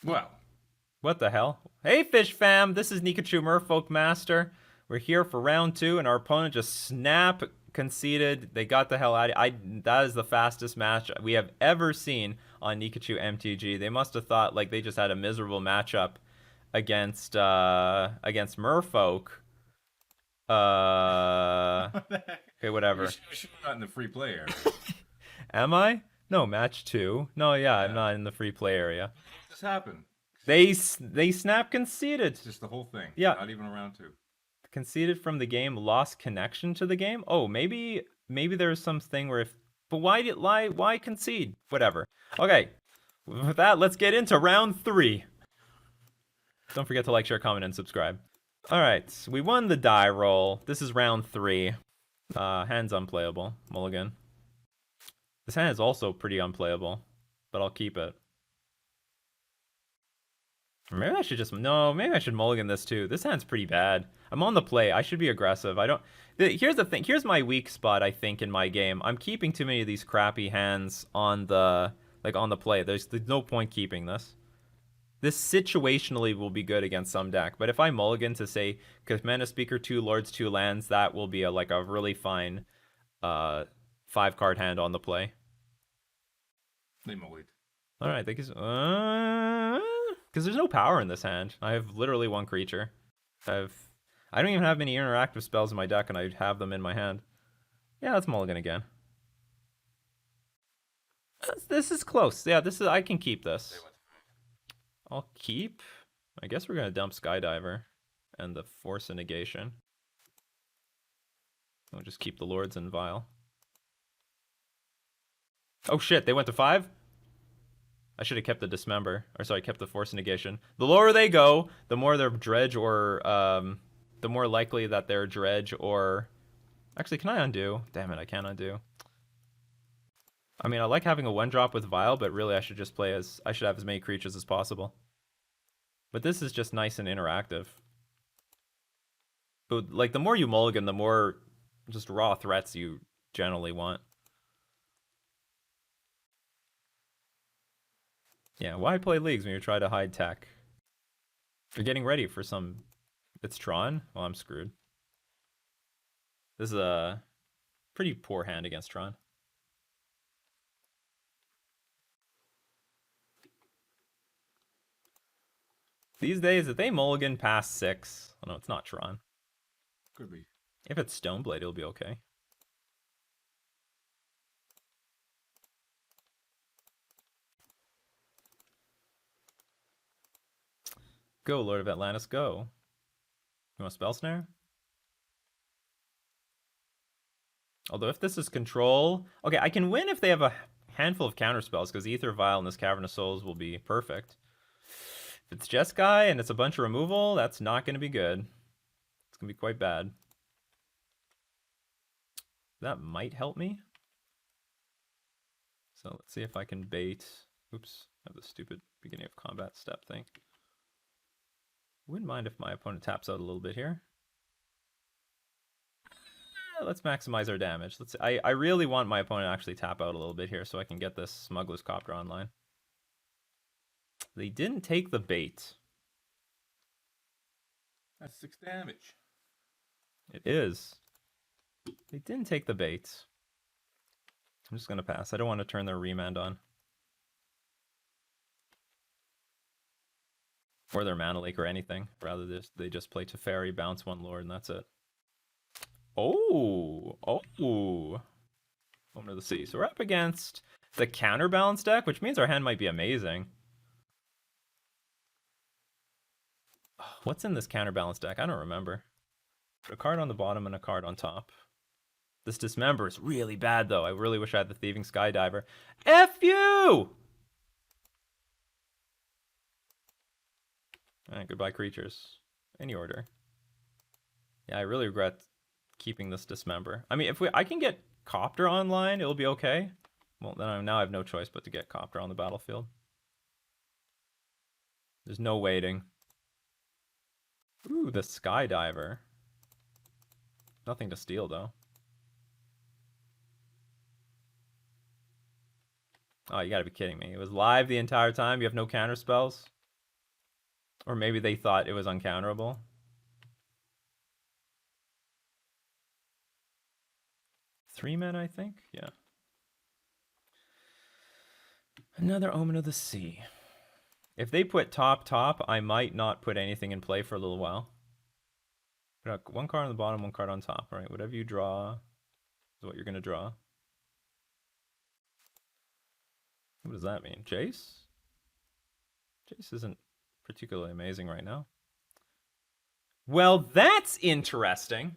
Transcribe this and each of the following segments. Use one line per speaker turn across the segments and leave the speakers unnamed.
Well,
What the hell? Hey, Fish Fam! This is Nikachu Merfolk Master. We're here for round two, and our opponent just conceded. They got the hell out. That is the fastest match we have ever seen on Nikachu MTG. They must have thought like they just had a miserable matchup against Merfolk. Okay,
you
whatever.
should have gotten the free play area.
Am I? No, match two. No, yeah, I'm
Yeah.
not in the free play area.
This happened.
They snap conceded.
It's just the whole thing.
Yeah,
Not even around two.
conceded from the game, lost connection to the game. Oh, maybe there's some thing where if, but why concede? Whatever. Okay, with that, let's get into round three. Don't forget to like, share, comment, and subscribe. All right, we won the die roll. This is round three. Hand's unplayable. Mulligan. This hand is also pretty unplayable, but I'll keep it. Maybe I should just maybe I should mulligan this too. This hand's pretty bad. I'm on the play. I should be aggressive. I don't. Here's the thing. Here's my weak spot. I think in my game, I'm keeping too many of these crappy hands on the play. There's no point keeping this. This situationally will be good against some deck, but if I mulligan to say Command Speaker, 2 Lords, 2 Lands, that will be a really fine 5-card hand on the play.
They mullied.
All right, thank you. Because there's no power in this hand. I have literally one creature. I don't even have many interactive spells in my deck, and I have them in my hand. Yeah, let's mulligan again. This is close. Yeah, I can keep this. I'll keep. I guess we're gonna dump Skydiver and the Force of Negation. I'll just keep the Lords in Vial. Oh shit, they went to 5? I should have kept the Dismember. Or sorry, kept the Force of Negation. The lower they go, the more their Dredge or the more likely that their Dredge or actually, can I undo? Damn it, I can't undo. I mean, I like having a 1-drop with Vial, but really I should just I should have as many creatures as possible. But this is just nice and interactive. But like the more you mulligan, the more just raw threats you generally want. Yeah, why play leagues when you try to hide tech? You're getting ready for some... It's Tron? Well, I'm screwed. This is a pretty poor hand against Tron. These days, if they mulligan past 6... Oh no, it's not Tron.
Could be.
If it's Stoneblade, it'll be okay. Go, Lord of Atlantis, go. You want Spell Snare? Although if this is control... Okay, I can win if they have a handful of counter spells, because Ether Vial and this Cavern of Souls will be perfect. If it's Jeskai and it's a bunch of removal, that's not going to be good. It's going to be quite bad. That might help me. So let's see if I can bait... Oops, I have the stupid beginning of combat step thing. Wouldn't mind if my opponent taps out a little bit here. Let's maximize our damage. I really want my opponent to actually tap out a little bit here so I can get this Smuggler's Copter online. They didn't take the bait.
That's 6 damage.
It is. They didn't take the bait. I'm just going to pass. I don't want to turn their remand on. Or their Mana Leak or anything. Rather, they just play Teferi, bounce 1 Lord, and that's it. Oh! Moment of the Sea. So we're up against the counterbalance deck, which means our hand might be amazing. What's in this counterbalance deck? I don't remember. Put a card on the bottom and a card on top. This Dismember is really bad, though. I really wish I had the Thieving Skydiver. F you! Alright, goodbye, creatures. Any order. Yeah, I really regret keeping this Dismember. I mean, if I can get Copter online, it'll be okay. Well, then now I have no choice but to get Copter on the battlefield. There's no waiting. Ooh, the Skydiver. Nothing to steal, though. Oh, you gotta be kidding me. It was live the entire time? You have no counter spells? Or maybe they thought it was uncounterable. Three men, I think? Yeah. Another Omen of the Sea. If they put top, I might not put anything in play for a little while. Put one card on the bottom, one card on top. All right, whatever you draw is what you're going to draw. What does that mean? Jace? Jace isn't particularly amazing right now. Well, that's interesting.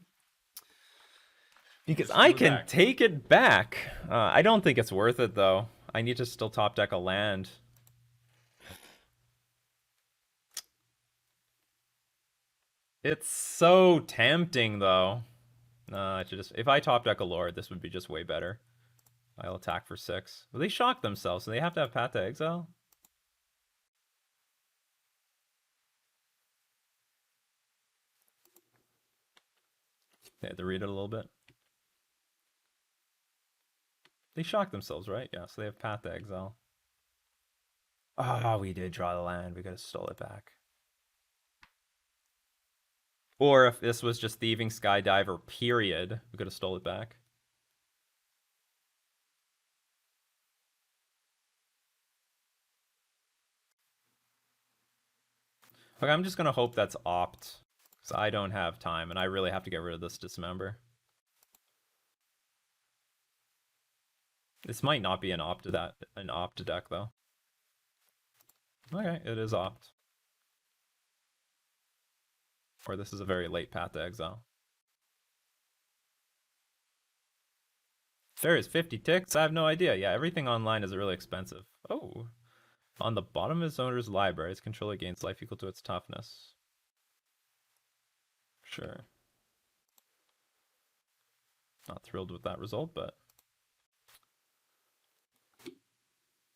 Because I can take it back. I don't think it's worth it, though. I need to still top deck a land. It's so tempting, though. I should just... If I top deck a Lord, this would be just way better. I'll attack for 6. Well, they shock themselves, so they have to have Path to Exile? They had to read it a little bit. They shocked themselves, right? Yeah, so they have Path to Exile. Ah, we did draw the land. We could have stole it back. Or if this was just Thieving Skydiver, period, we could have stole it back. Okay, I'm just going to hope that's opt. Because I don't have time, and I really have to get rid of this Dismember. This might not be an opt deck, though. Okay, it is opt. Or this is a very late Path to Exile. There is 50 ticks? I have no idea. Yeah, everything online is really expensive. Oh. On the bottom of its owner's library, its controller gains life equal to its toughness. Sure. Not thrilled with that result, but...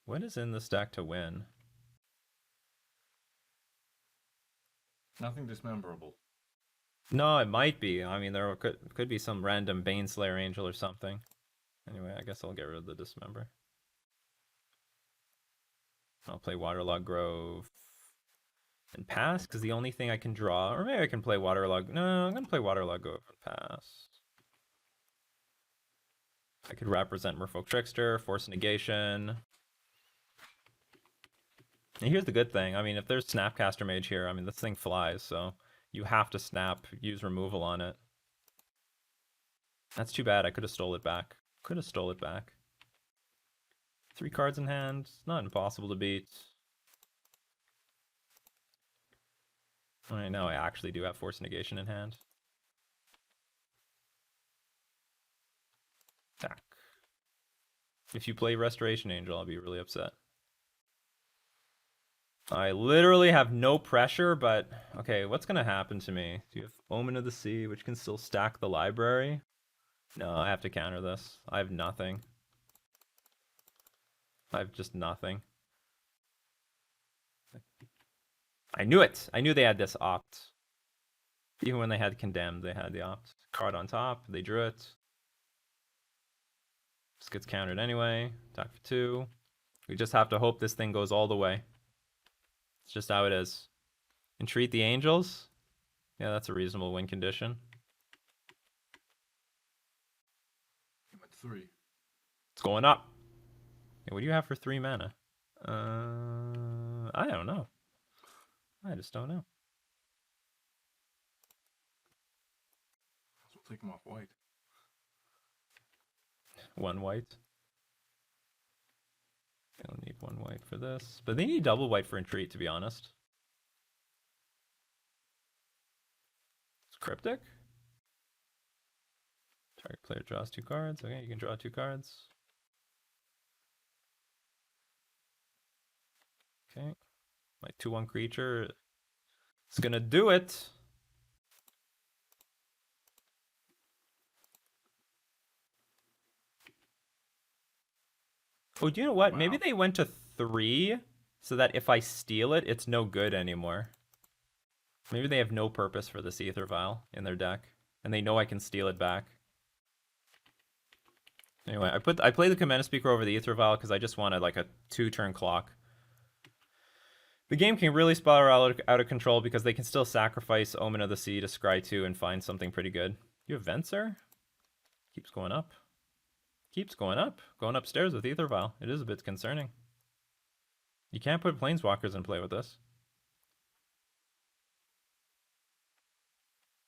What is in this deck to win?
Nothing dismemberable.
No, it might be. I mean, there could be some random Baneslayer Angel or something. Anyway, I guess I'll get rid of the Dismember. I'll play Waterlogged Grove and pass, because the only thing I can draw... Or maybe I can play Waterlogged... No, I'm going to play Waterlogged Grove and pass. I could represent Merfolk Trickster, force negation. And here's the good thing. I mean, if there's Snapcaster Mage here, I mean, this thing flies, so you have to snap, use removal on it. That's too bad. I could have stole it back. Could have stole it back. 3 cards in hand. It's not impossible to beat. Alright, now I actually do have force negation in hand. Attack. If you play Restoration Angel, I'll be really upset. I literally have no pressure, but... Okay, what's going to happen to me? Do you have Omen of the Sea, which can still stack the library? No, I have to counter this. I have nothing. I have just nothing. I knew it! I knew they had this opt. Even when they had Condemned, they had the opt. Card on top, they drew it. This gets countered anyway. Attack for 2. We just have to hope this thing goes all the way. It's just how it is. Entreat the Angels? Yeah, that's a reasonable win condition.
I'm at 3.
It's going up. Yeah, what do you have for 3 mana? I don't know. I just don't know.
So we'll take them off white.
1 white. They don't need 1 white for this. But they need double white for Entreat, to be honest. It's Cryptic. Target player draws 2 cards. Okay, you can draw 2 cards. Okay. My 2/1 creature is gonna do it. Oh, do you know what? Wow. Maybe they went to 3 so that if I steal it, it's no good anymore. Maybe they have no purpose for this Aether Vial in their deck, and they know I can steal it back. Anyway, I played the Command Speaker over the Aether Vial because I just wanted like a 2-turn clock. The game can really spiral out of control because they can still sacrifice Omen of the Sea to Scry 2 and find something pretty good. You have Venser? Keeps going up. Keeps going up. Going upstairs with Ether Vial. It is a bit concerning. You can't put Planeswalkers in play with this.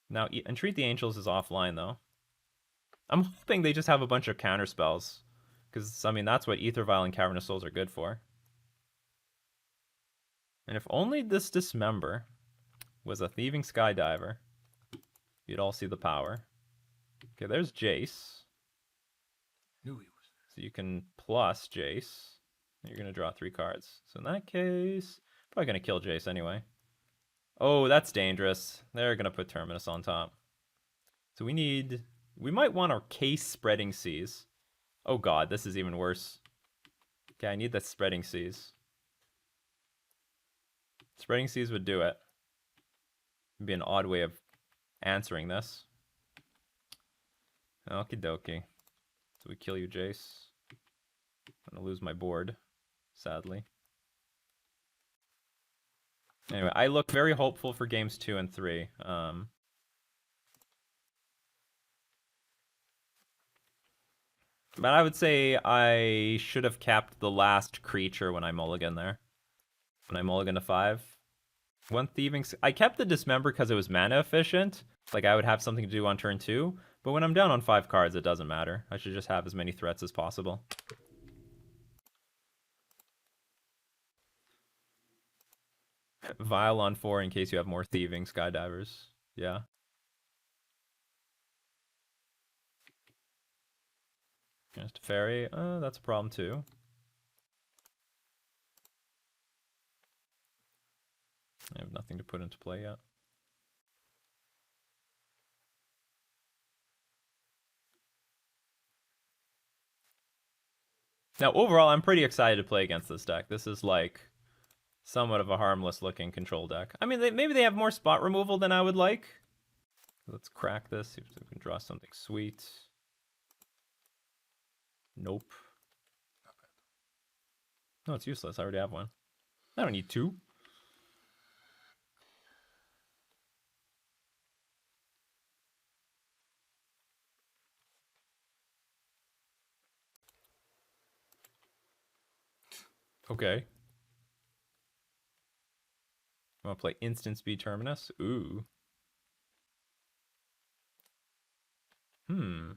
Now, Entreat the Angels is offline, though. I'm hoping they just have a bunch of counter spells. Because, I mean, that's what Ether Vial and Cavernous Souls are good for. And if only this Dismember was a Thieving Skydiver, you'd all see the power. Okay, there's Jace.
Knew he was.
So you can plus Jace. You're going to draw 3 cards. So in that case, probably going to kill Jace anyway. Oh, that's dangerous. They're going to put Terminus on top. So we might want our Case Spreading Seas. Oh god, this is even worse. Okay, I need the Spreading Seas. Spreading Seas would do it. It'd be an odd way of answering this. Okie dokie. So we kill you, Jace. I'm gonna lose my board, sadly. Anyway, I look very hopeful for games 2 and 3. But I would say I should have capped the last creature when I mulligan there. When I mulligan to 5. One Thieving... I kept the Dismember because it was mana efficient. Like, I would have something to do on turn 2. But when I'm down on 5 cards, it doesn't matter. I should just have as many threats as possible. Vial on 4 in case you have more Thieving Skydivers. Yeah. Just a Fairy. That's a problem too. I have nothing to put into play yet. Now, overall, I'm pretty excited to play against this deck. This is like somewhat of a harmless-looking control deck. I mean, maybe they have more spot removal than I would like. Let's crack this, see if we can draw something sweet. Nope. No, it's useless. I already have one. I don't need 2. Okay. I want to play Instant Speed Terminus. Ooh. I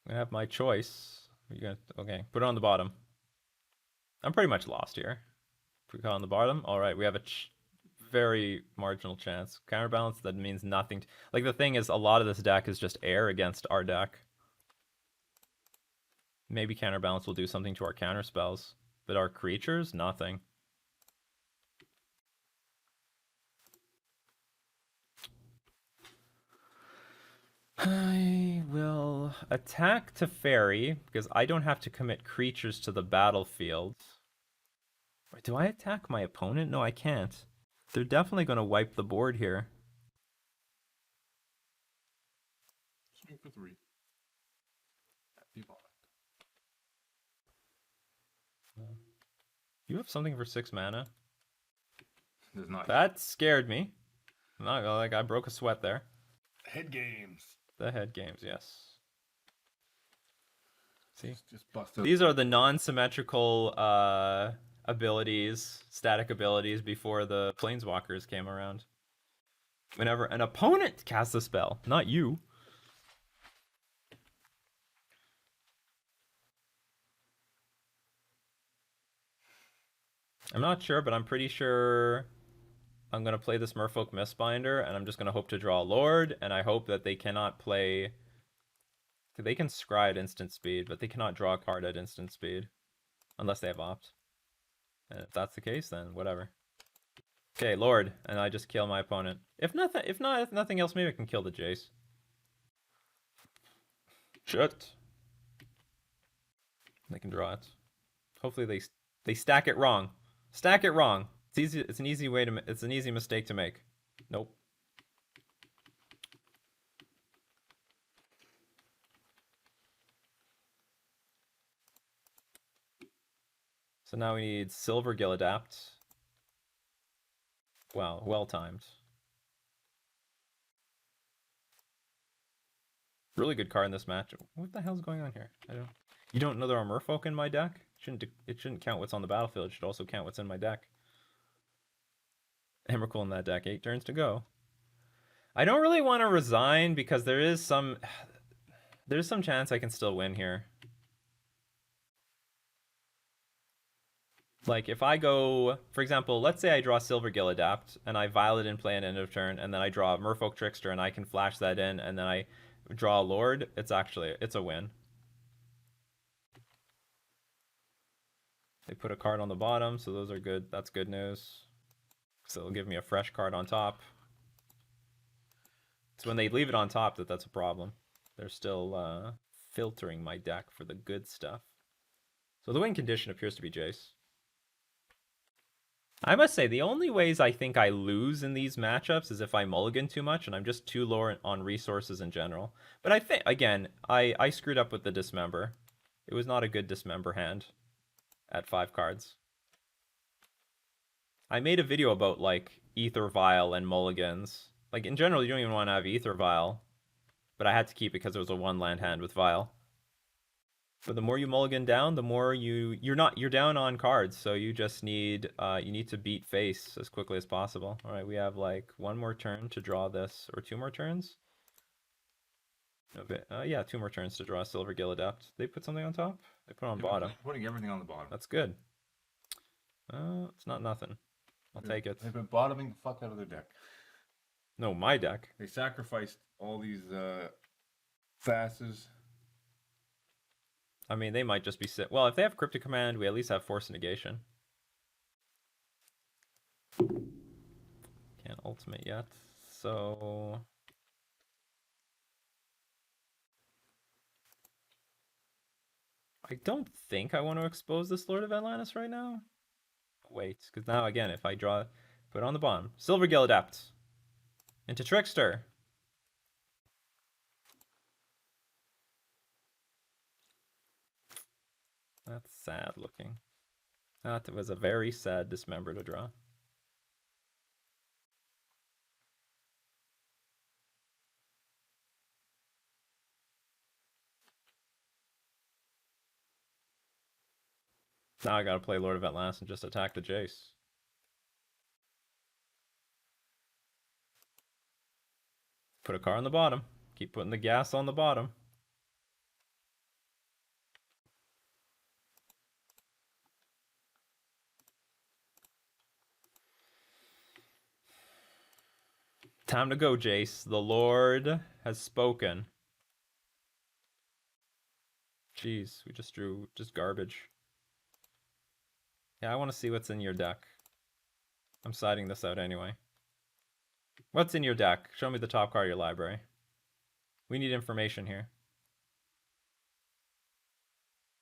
have my choice. You gonna okay? Put it on the bottom. I'm pretty much lost here. Put it on the bottom. All right, we have a very marginal chance. Counterbalance. That means nothing. Like the thing is, a lot of this deck is just air against our deck. Maybe counterbalance will do something to our counter spells, but our creatures, nothing. I will attack to Fairy, because I don't have to commit creatures to the battlefield. Wait, do I attack my opponent? No, I can't. They're definitely going to wipe the board here.
Swing for 3. Happy bond.
You have something for 6 mana?
There's not.
That scared me. I'm not gonna like I broke a sweat there.
Head games.
The head games, yes. See?
Just busted.
These are the non-symmetrical abilities, static abilities before the Planeswalkers came around. Whenever an opponent casts a spell, not you. I'm not sure, but I'm pretty sure I'm going to play this Merfolk Mistbinder, and I'm just going to hope to draw a Lord, and I hope that they cannot play... They can scry at instant speed, but they cannot draw a card at instant speed. Unless they have opt. And if that's the case, then whatever. Okay, Lord, and I just kill my opponent. If nothing else, maybe I can kill the Jace. Shit. They can draw it. Hopefully they stack it wrong. Stack it wrong. It's easy. It's an easy mistake to make. Nope. So now we need Silver Gill Adapt. Wow, well timed. Really good card in this match. What the hell's going on here? I don't. You don't know there are Merfolk in my deck? It shouldn't count what's on the battlefield. It should also count what's in my deck. Emrakul in that deck. 8 turns to go. I don't really want to resign because there's some chance I can still win here. Like if I go, for example, let's say I draw Silver Gill Adapt and I Violet in play at end of turn, and then I draw Merfolk Trickster and I can flash that in, and then I draw a Lord. It's a win. They put a card on the bottom, so those are good. That's good news. So they'll give me a fresh card on top. It's when they leave it on top that's a problem. They're still filtering my deck for the good stuff. So the win condition appears to be Jace. I must say, the only ways I think I lose in these matchups is if I mulligan too much and I'm just too low on resources in general. But I think, again, I screwed up with the Dismember. It was not a good Dismember hand at 5 cards. I made a video about, like, Ether Vial and mulligans. Like, in general, you don't even want to have Ether Vial. But I had to keep it because it was a 1-land hand with Vial. But the more you mulligan down, the more you're down on cards, so you just need to beat face as quickly as possible. All right, we have like 1 more turn to draw this, or 2 more turns. Okay, yeah, 2 more turns to draw a Silver Gill Adept. They put something on top. They put it on bottom.
Putting everything on the bottom.
That's good. It's not nothing. I'll take it.
They've been bottoming the fuck out of their deck.
No, my deck.
They sacrificed all these fastest.
I mean, they might just be well, if they have Cryptic Command, we at least have Force Negation. Can't ultimate yet, so... I don't think I want to expose this Lord of Atlantis right now. Wait, because now, again, if I draw... Put it on the bottom. Silver Gill Adept. Into Trickster. That's sad looking. That was a very sad Dismember to draw. Now I gotta play Lord of Atlantis and just attack the Jace. Put a car on the bottom. Keep putting the gas on the bottom. Time to go, Jace. The Lord has spoken. Jeez, we just drew just garbage. Yeah, I want to see what's in your deck. I'm siding this out anyway. What's in your deck? Show me the top card of your library. We need information here.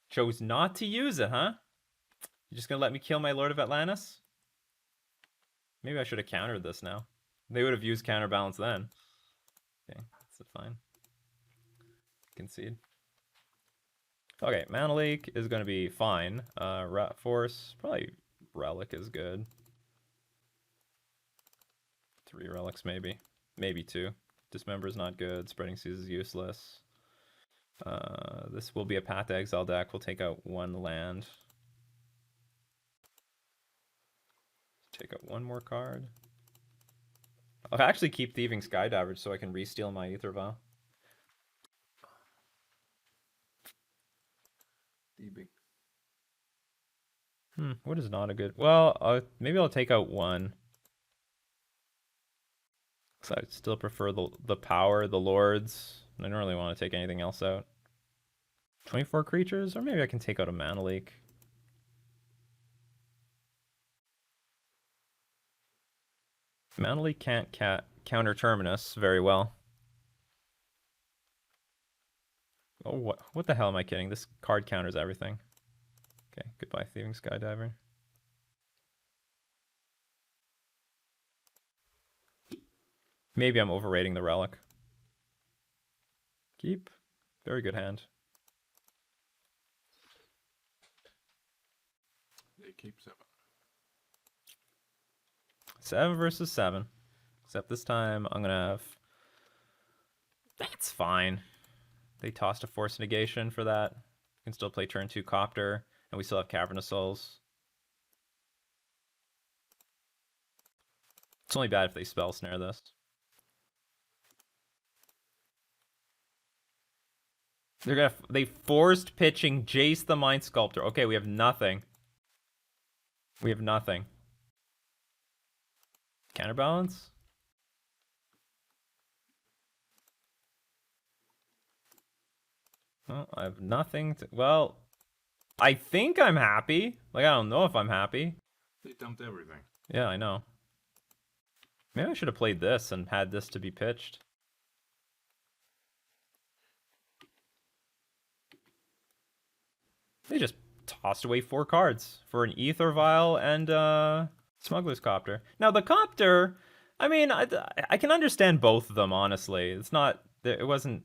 Chose not to use it, huh? You just gonna let me kill my Lord of Atlantis? Maybe I should have countered this now. They would have used counterbalance then. Okay, that's fine. Concede. Okay, Mana Leak is going to be fine. Rat Force, probably Relic is good. 3 relics maybe. Maybe 2. Dismember is not good. Spreading Seas is useless. This will be a Path to Exile deck. We'll take out 1 land. Take out 1 more card. I'll actually keep Thieving Skydiver so I can re-steal my Ether Vial.
Thieving.
What is not a good... Well, maybe I'll take out 1. So I still prefer the power, the lords. I don't really want to take anything else out. 24 creatures? Or maybe I can take out a Mana Leak. Mana Leak can't counter Terminus very well. Oh, what the hell am I kidding? This card counters everything. Okay, goodbye, Thieving Skydiver. Maybe I'm overrating the Relic. Keep. Very good hand.
There Keep 7.
7 versus 7. Except this time I'm gonna have. That's fine. They tossed a Force Negation for that. You can still play turn 2 Copter, and we still have Cavernous Souls. It's only bad if they spell snare this. They forced pitching Jace the Mind Sculptor. Okay, we have nothing. We have nothing. Counterbalance? Well, I have nothing to... Well, I think I'm happy. Like, I don't know if I'm happy.
They dumped everything.
Yeah, I know. Maybe I should have played this and had this to be pitched. They just tossed away 4 cards for an Ether Vial and Smuggler's Copter. Now, the Copter... I mean, I can understand both of them, honestly. It's not... It wasn't...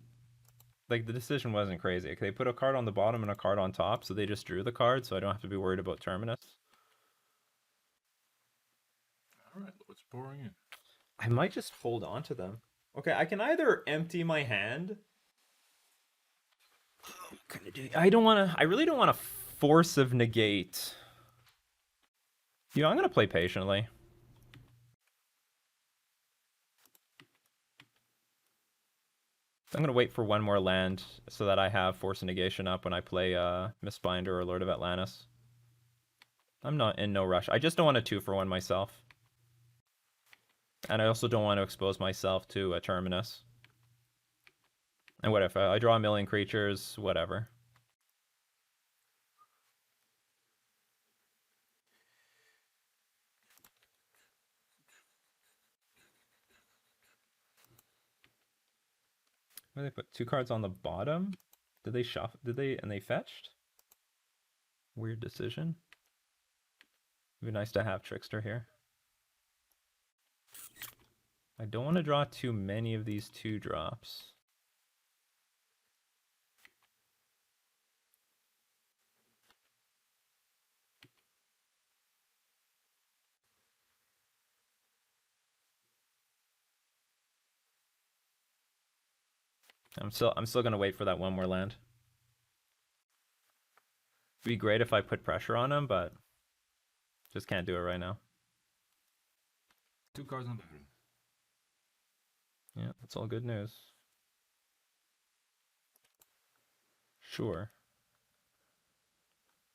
Like, the decision wasn't crazy. They put a card on the bottom and a card on top, so they just drew the card, so I don't have to be worried about Terminus.
Alright, what's pouring in?
I might just hold on to them. Okay, I can either empty my hand. I don't want to... I really don't want to Force of Negate. You know, I'm going to play patiently. I'm going to wait for one more land so that I have Force of Negation up when I play Mistbinder or Lord of Atlantis. I'm not in no rush. I just don't want a 2-for-1 myself. And I also don't want to expose myself to a Terminus. And what if I draw a million creatures, whatever. Where they put 2 cards on the bottom? Did they shuffle? Did they? And they fetched? Weird decision. It'd be nice to have Trickster here. I don't want to draw too many of these 2-drops. I'm still gonna wait for that one more land. It'd be great if I put pressure on him, but just can't do it right now.
2 cards on the battlefield.
Yeah, that's all good news. Sure.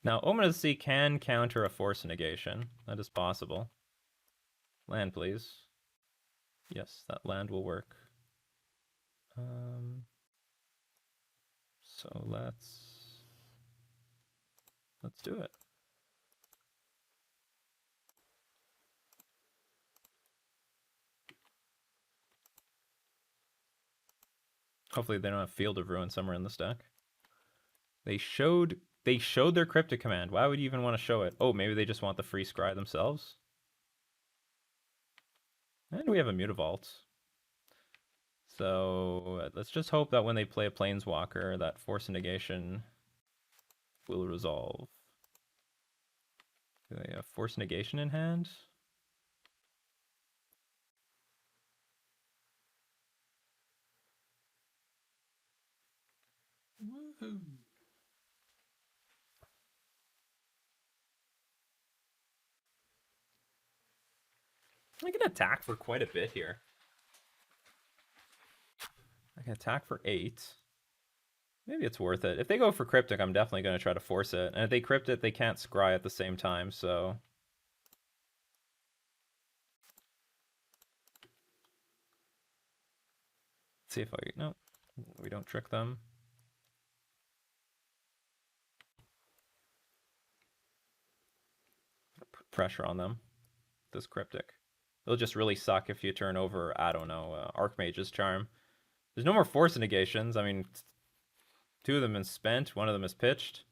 Now, Omen of the Sea can counter a Force Negation. That is possible. Land, please. Yes, that land will work. So let's do it. Hopefully they don't have Field of Ruin somewhere in this deck. They showed their Cryptic Command. Why would you even want to show it? Oh, maybe they just want the free scry themselves. And we have a Mutavault. So let's just hope that when they play a Planeswalker, that Force of Negation will resolve. Do they have Force Negation in hand?
Woohoo!
I can attack for quite a bit here. I can attack for 8. Maybe it's worth it. If they go for Cryptic, I'm definitely going to try to force it. And if they Crypt it, they can't scry at the same time, so... Let's see if I... No, we don't trick them. Put pressure on them. This Cryptic. It'll just really suck if you turn over, I don't know, Archmage's Charm. There's no more Force Negations. I mean, 2 of them is spent, 1 of them is pitched.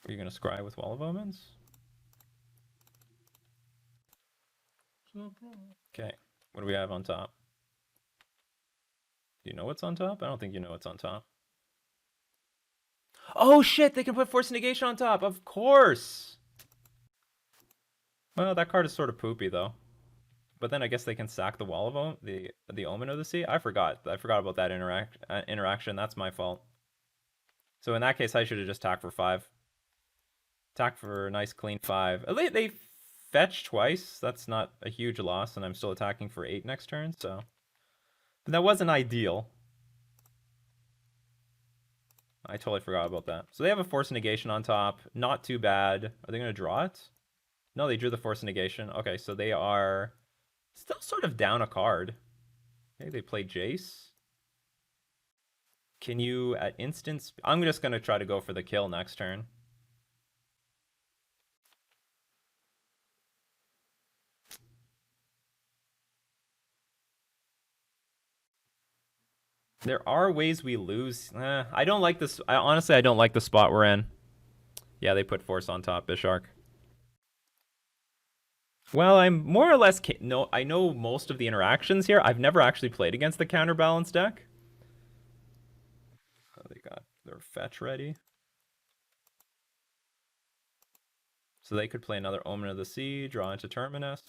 Are you going to scry with Wall of Omens? Okay, what do we have on top? Do you know what's on top? I don't think you know what's on top. Oh shit, they can put Force Negation on top. Of course. Well, that card is sort of poopy though. But then I guess they can sack the Wall of the Omen of the Sea. I forgot about that interaction. That's my fault. So in that case, I should have just attacked for 5. Attack for a nice clean 5. They fetch twice. That's not a huge loss, and I'm still attacking for 8 next turn. So, but that wasn't ideal. I totally forgot about that. So they have a Force Negation on top. Not too bad. Are they going to draw it? No, they drew the Force Negation. Okay, so they are still sort of down a card. Okay, they play Jace. Can you at instance... I'm just going to try to go for the kill next turn. There are ways we lose. I don't like this. Honestly, I don't like the spot we're in. Yeah, they put Force on top, Bishark. Well, I'm more or less... No, I know most of the interactions here. I've never actually played against the counterbalance deck. Oh, they got their fetch ready. So they could play another Omen of the Sea, draw into Terminus.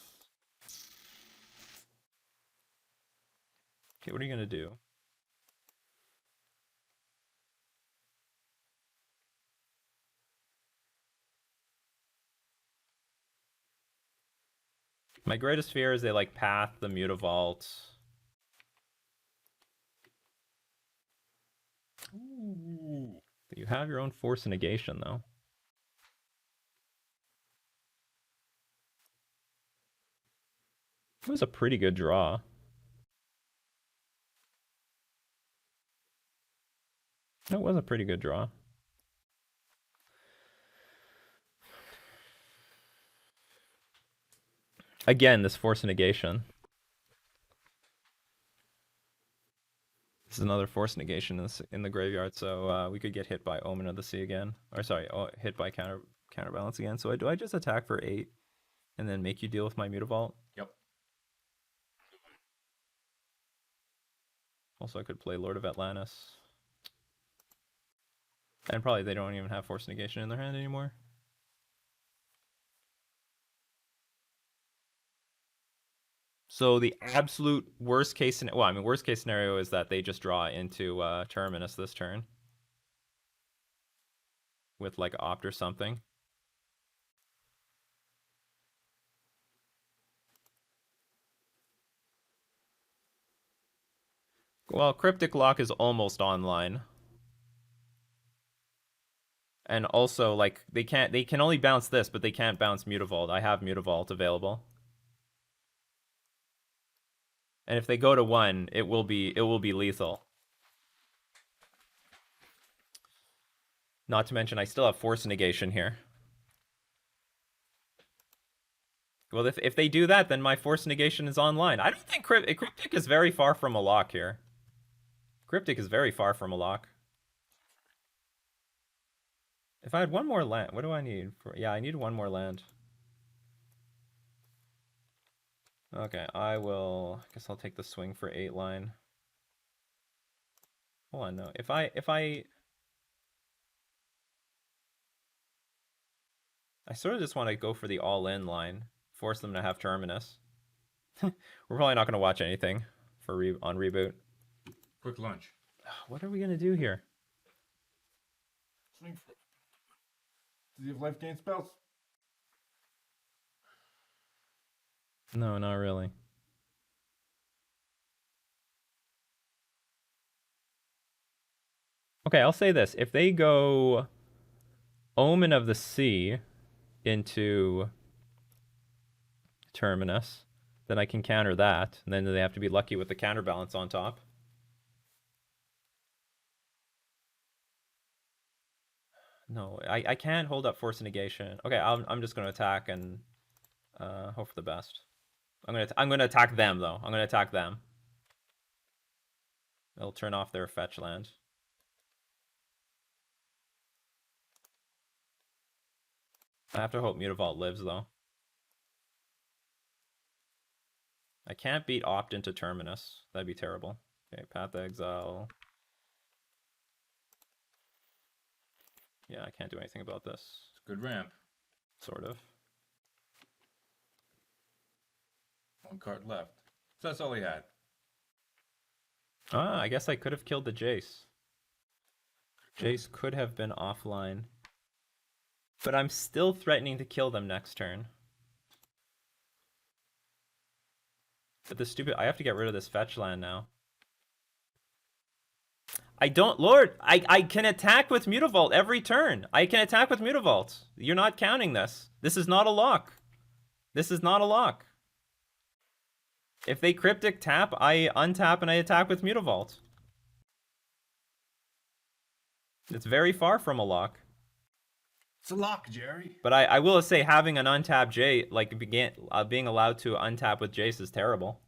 Okay, what are you going to do? My greatest fear is they like path the Mutavault. Ooh. You have your own Force Negation, though. It was a pretty good draw. That was a pretty good draw. Again, this Force Negation. This is another Force Negation in the graveyard, so we could get hit by Omen of the Sea again. Or sorry, hit by counterbalance again. So do I just attack for 8 and then make you deal with my Mutavault?
Yep.
Also, I could play Lord of Atlantis. And probably they don't even have Force Negation in their hand anymore. So the absolute worst case scenario, well, I mean, worst case scenario is that they just draw into Terminus this turn. With like Opt or something. Well, Cryptic Lock is almost online. And also, like, they can only bounce this, but they can't bounce Mutavault. I have Mutavault available. And if they go to 1, it will be lethal. Not to mention, I still have Force Negation here. Well, if they do that, then my Force Negation is online. I don't think Cryptic is very far from a lock here. Cryptic is very far from a lock. If I had one more land, what do I need? Yeah, I need one more land. Okay, I guess I'll take the swing for 8 line. Hold on, no. If I sort of just want to go for the all-in line, force them to have Terminus. We're probably not going to watch anything on reboot.
Quick lunch.
What are we going to do here?
Swing for... Does he have life gain spells?
No, not really. Okay, I'll say this. If they go Omen of the Sea into Terminus, then I can counter that. And then they have to be lucky with the counterbalance on top. No, I can't hold up Force Negation. Okay, I'm just going to attack and hope for the best. I'm gonna attack them though. I'm gonna attack them. It'll turn off their fetch land. I have to hope Mutavault lives though. I can't beat Opt into Terminus. That'd be terrible. Okay, Path to Exile. Yeah, I can't do anything about this.
It's a good ramp.
Sort of.
One card left. So that's all he had.
Ah, I guess I could have killed the Jace. Jace could have been offline. But I'm still threatening to kill them next turn. But the stupid... I have to get rid of this fetch land now. I don't... Lord, I can attack with Mutavault every turn. I can attack with Mutavault. You're not counting this. This is not a lock. This is not a lock. If they Cryptic tap, I untap and I attack with Mutavault. It's very far from a lock.
It's a lock, Jerry.
But I will say having an untapped J, like being allowed to untap with Jace is terrible.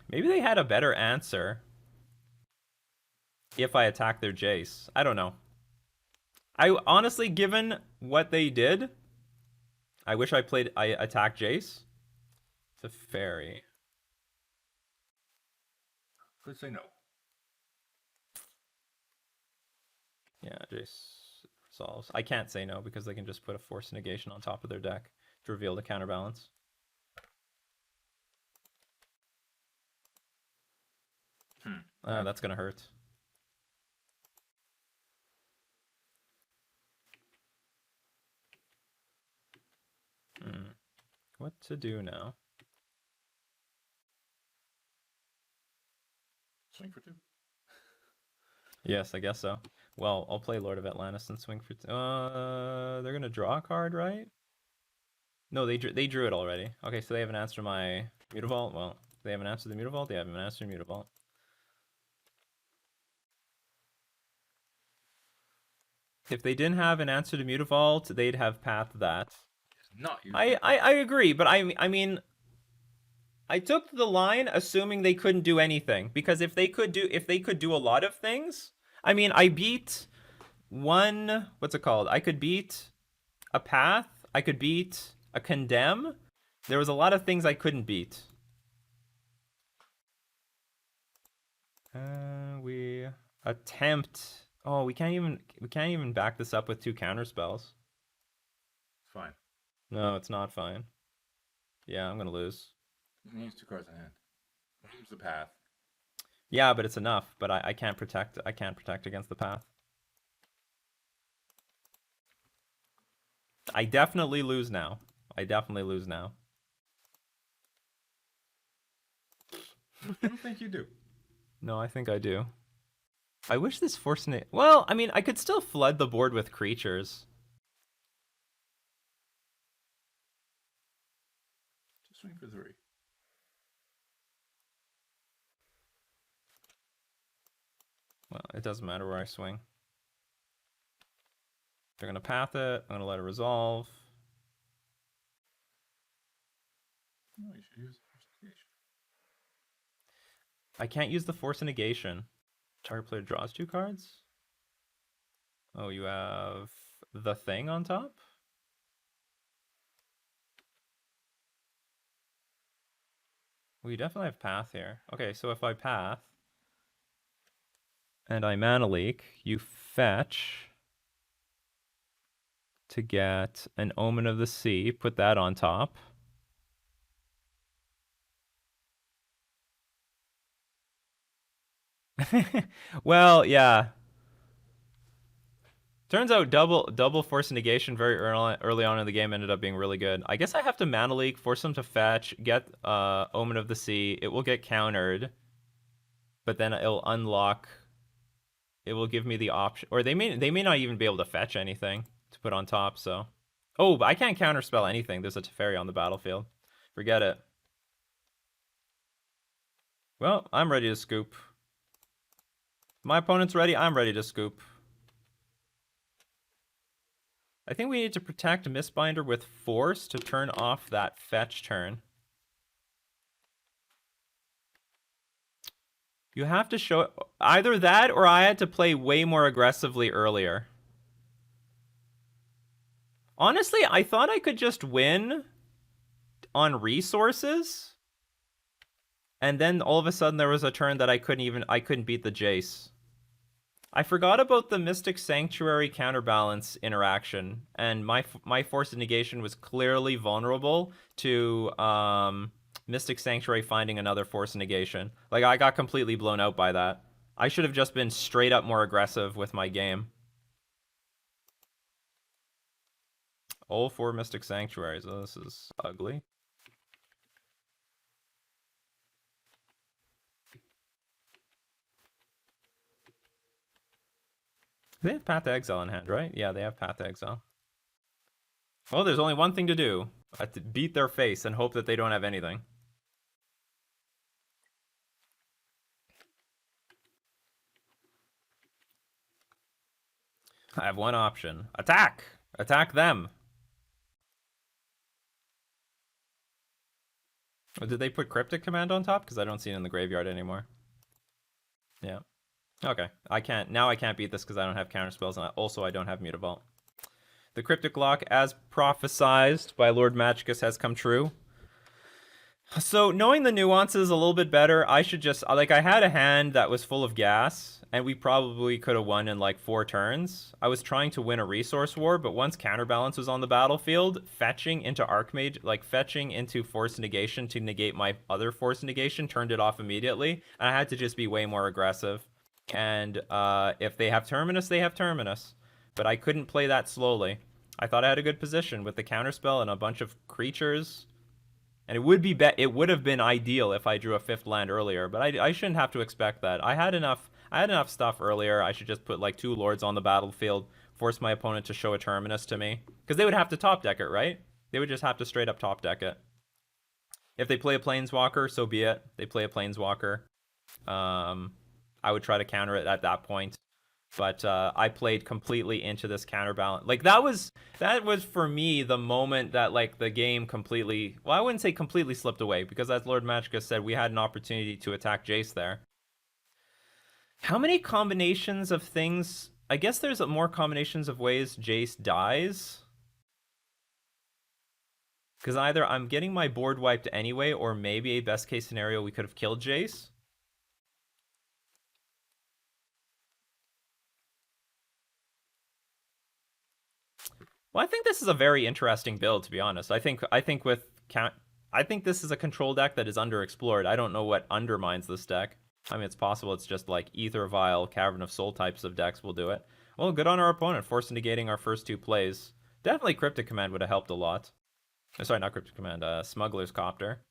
Maybe they had a better answer if I attack their Jace. I don't know. I honestly, given what they did, I wish I attacked Jace. It's a fairy.
Could say no.
Yeah, Jace resolves. I can't say no because they can just put a Force Negation on top of their deck to reveal the counterbalance. That's gonna hurt. What to do now?
Swing for 2.
Yes, I guess so. Well, I'll play Lord of Atlantis and swing for... they're gonna draw a card, right? No, they drew it already. Okay, so they have an answer to my Mutavault. Well, they have an answer to the Mutavault. They have an answer to Mutavault. If they didn't have an answer to Mutavault, they'd have path that.
Not you.
I agree, but I mean, I took the line assuming they couldn't do anything, because if they could do a lot of things, I mean, I beat one, what's it called? I could beat a path, I could beat a condemn. There was a lot of things I couldn't beat. We attempt. Oh, we can't even back this up with 2 counter spells.
It's fine.
No, it's not fine. Yeah, I'm gonna lose.
He needs 2 cards in hand. Here's the path.
Yeah, but it's enough. But I can't protect. I can't protect against the path. I definitely lose now. I definitely lose now.
I don't think you do.
No, I think I do. I wish this Force... Well, I mean, I could still flood the board with creatures.
Just swing for 3.
Well, it doesn't matter where I swing. They're going to path it. I'm going to let it resolve.
No, you should use Force Negation.
I can't use the Force of Negation. Target player draws 2 cards. Oh, you have the thing on top? Well, you definitely have path here. Okay, so if I path and I mana leak, you fetch to get an Omen of the Sea, put that on top. Well, yeah. Turns out double Force Negation very early on in the game ended up being really good. I guess I have to mana leak, force them to fetch, get Omen of the Sea. It will get countered, but then it'll unlock. It will give me the option, or they may not even be able to fetch anything to put on top. So, oh, but I can't counterspell anything. There's a Teferi on the battlefield. Forget it. Well, I'm ready to scoop. My opponent's ready. I'm ready to scoop. I think we need to protect Mistbinder with Force to turn off that fetch turn. You have to show either that or I had to play way more aggressively earlier. Honestly, I thought I could just win on resources And then all of a sudden there was a turn that I couldn't beat the Jace. I forgot about the Mystic Sanctuary counterbalance interaction, and my Force of Negation was clearly vulnerable to Mystic Sanctuary finding another Force of Negation. Like, I got completely blown out by that. I should have just been straight up more aggressive with my game. All 4 Mystic Sanctuaries. Oh, this is ugly. They have Path to Exile in hand, right? Yeah, they have Path to Exile. Well, there's only one thing to do. I have to beat their face and hope that they don't have anything. I have one option. Attack! Attack them! Oh, did they put Cryptic Command on top? Because I don't see it in the graveyard anymore. Yeah. Okay. I can't beat this because I don't have counterspells, and also I don't have Mutavault. The Cryptic Lock, as prophesized by Lord Magicus, has come true. So, knowing the nuances a little bit better, I should just... Like, I had a hand that was full of gas, and we probably could have won in, like, 4 turns. I was trying to win a resource war, but once Counterbalance was on the battlefield, fetching into Archmage... Like, fetching into Force Negation to negate my other Force Negation turned it off immediately, and I had to just be way more aggressive. And if they have Terminus, they have Terminus. But I couldn't play that slowly. I thought I had a good position with the Counterspell and a bunch of creatures... And it would have been ideal if I drew a 5th land earlier, but I shouldn't have to expect that. I had enough stuff earlier. I should just put like 2 lords on the battlefield, force my opponent to show a Terminus to me, because they would have to top deck it, right? They would just have to straight up top deck it. If they play a Planeswalker, so be it. They play a Planeswalker. I would try to counter it at that point. But I played completely into this counterbalance. Like, that was for me the moment that, like, the game completely... Well, I wouldn't say completely slipped away, because as Lord Magicus said, we had an opportunity to attack Jace there. How many combinations of things... I guess there's more combinations of ways Jace dies. Because either I'm getting my board wiped anyway, or maybe a best case scenario we could have killed Jace. Well, I think this is a very interesting build, to be honest. I think this is a control deck that is underexplored. I don't know what undermines this deck. I mean, it's possible it's just like Ether Vial, Cavern of Soul types of decks will do it. Well, good on our opponent, force negating our first 2 plays. Definitely Cryptic Command would have helped a lot. Sorry, not Cryptic Command, Smuggler's Copter.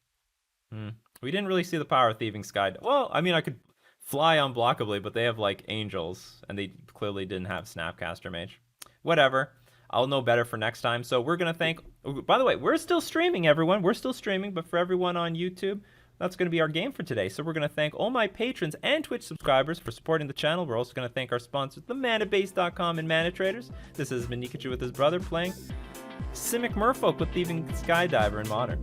We didn't really see the power of Thieving Sky. Well, I mean, I could fly unblockably, but they have, like, Angels, and they clearly didn't have Snapcaster Mage. Whatever. I'll know better for next time. So we're going to thank... By the way, we're still streaming, everyone. We're still streaming, but for everyone on YouTube, that's going to be our game for today. So we're going to thank all my patrons and Twitch subscribers for supporting the channel. We're also going to thank our sponsors, themanabase.com and Mana Traders. This has been Nikachu with his brother playing Simic Merfolk with Thieving Skydiver in Modern.